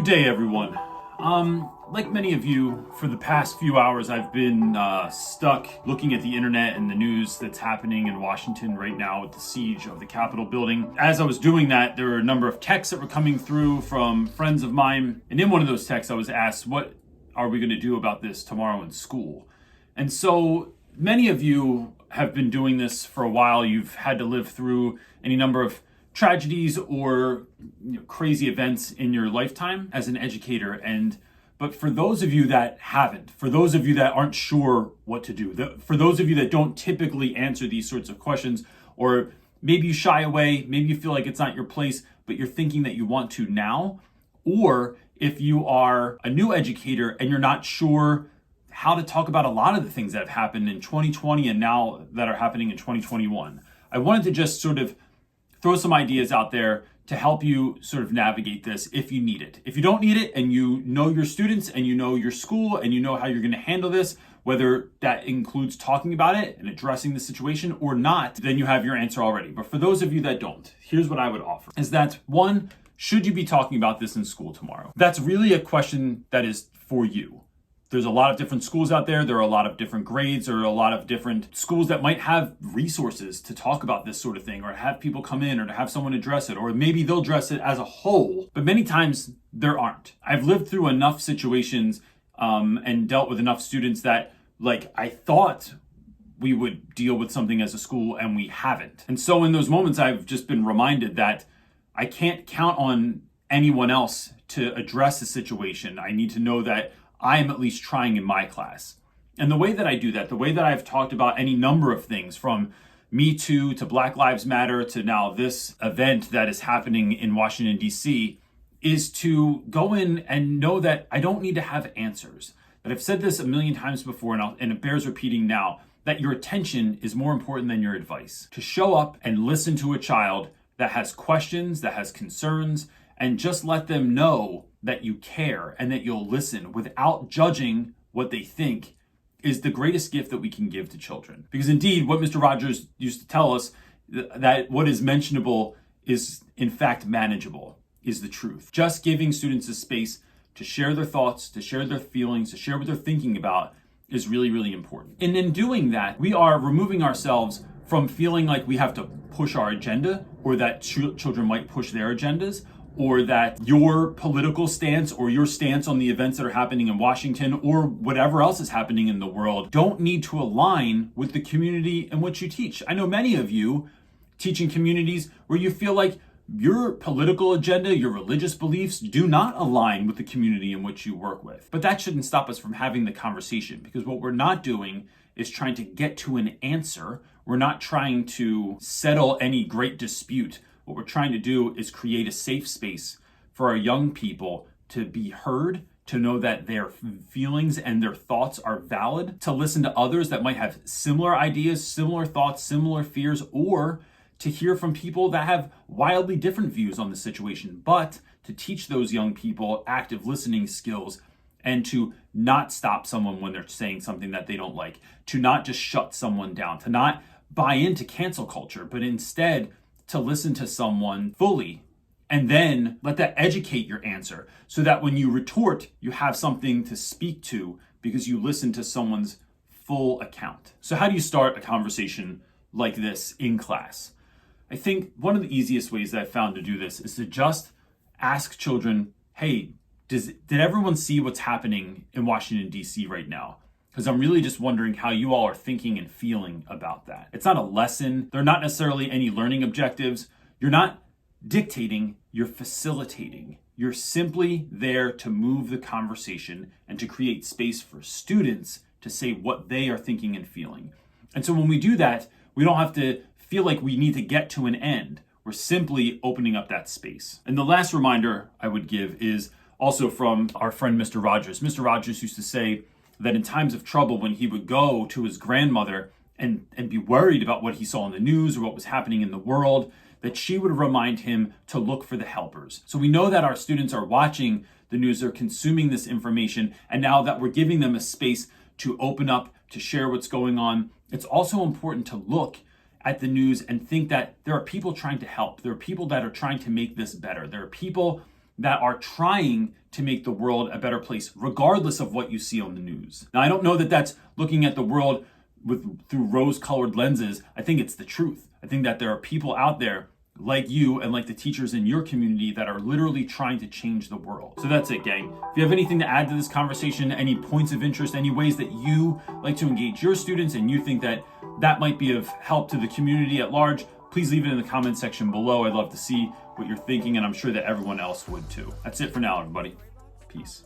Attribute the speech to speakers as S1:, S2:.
S1: Good day, everyone. Like many of you, for the past few hours, I've been stuck looking at the internet and the news that's happening in Washington right now with the siege of the Capitol building. As I was doing that, there were a number of texts that were coming through from friends of mine. And in one of those texts, I was asked, what are we going to do about this tomorrow in school? And so many of you have been doing this for a while. You've had to live through any number of tragedies or crazy events in your lifetime as an educator. But for those of you that haven't, for those of you that aren't sure what to do, for those of you that don't typically answer these sorts of questions, or maybe you shy away, maybe you feel like it's not your place, but you're thinking that you want to now, or if you are a new educator and you're not sure how to talk about a lot of the things that have happened in 2020 and now that are happening in 2021. I wanted to just sort of throw some ideas out there to help you sort of navigate this if you need it. If you don't need it and you know your students and you know your school and you know how you're going to handle this, whether that includes talking about it and addressing the situation or not, then you have your answer already. But for those of you that don't, here's what I would offer is that one, should you be talking about this in school tomorrow? That's really a question that is for you. There's a lot of different schools out there. There are a lot of different grades. There are a lot of different schools that might have resources to talk about this sort of thing, or have people come in, or to have someone address it, or maybe they'll address it as a whole. But many times there aren't. I've lived through enough situations and dealt with enough students that I thought we would deal with something as a school and we haven't. And so in those moments, I've just been reminded that I can't count on anyone else to address the situation. I need to know that I am at least trying in my class. And the way that I do that, the way that I've talked about any number of things from Me Too to Black Lives Matter to now this event that is happening in Washington, D.C., is to go in and know that I don't need to have answers. That I've said this a million times before and it bears repeating now, that your attention is more important than your advice. To show up and listen to a child that has questions, that has concerns, and just let them know that you care and that you'll listen without judging what they think is the greatest gift that we can give to children. Because indeed, what Mr. Rogers used to tell us, that what is mentionable is in fact manageable, is the truth. Just giving students a space to share their thoughts, to share their feelings, to share what they're thinking about is really, really important. And in doing that, we are removing ourselves from feeling like we have to push our agenda, or that children might push their agendas, or that your political stance or your stance on the events that are happening in Washington or whatever else is happening in the world don't need to align with the community in which you teach. I know many of you teach in communities where you feel like your political agenda, your religious beliefs do not align with the community in which you work with. But that shouldn't stop us from having the conversation, because what we're not doing is trying to get to an answer. We're not trying to settle any great dispute. What we're trying to do is create a safe space for our young people to be heard, to know that their feelings and their thoughts are valid, to listen to others that might have similar ideas, similar thoughts, similar fears, or to hear from people that have wildly different views on the situation, but to teach those young people active listening skills and to not stop someone when they're saying something that they don't like, to not just shut someone down, to not buy into cancel culture, but instead to listen to someone fully and then let that educate your answer, so that when you retort, you have something to speak to because you listen to someone's full account. So how do you start a conversation like this in class? I think one of the easiest ways that I've found to do this is to just ask children, hey, did everyone see what's happening in Washington, D.C. right now? Because I'm really just wondering how you all are thinking and feeling about that. It's not a lesson. There are not necessarily any learning objectives. You're not dictating, you're facilitating. You're simply there to move the conversation and to create space for students to say what they are thinking and feeling. And so when we do that, we don't have to feel like we need to get to an end. We're simply opening up that space. And the last reminder I would give is also from our friend, Mr. Rogers. Mr. Rogers used to say that in times of trouble, when he would go to his grandmother and be worried about what he saw in the news or what was happening in the world, that she would remind him to look for the helpers. So we know that our students are watching the news, they're consuming this information, and now that we're giving them a space to open up, to share what's going on, it's also important to look at the news and think that there are people trying to help. There are people that are trying to make this better. There are people that are trying to make the world a better place, regardless of what you see on the news. Now, I don't know that that's looking at the world through rose-colored lenses. I think it's the truth. I think that there are people out there like you and like the teachers in your community that are literally trying to change the world. So that's it, gang. If you have anything to add to this conversation, any points of interest, any ways that you like to engage your students and you think that that might be of help to the community at large, please leave it in the comment section below. I'd love to see what you're thinking, and I'm sure that everyone else would too. That's it for now, everybody. Peace.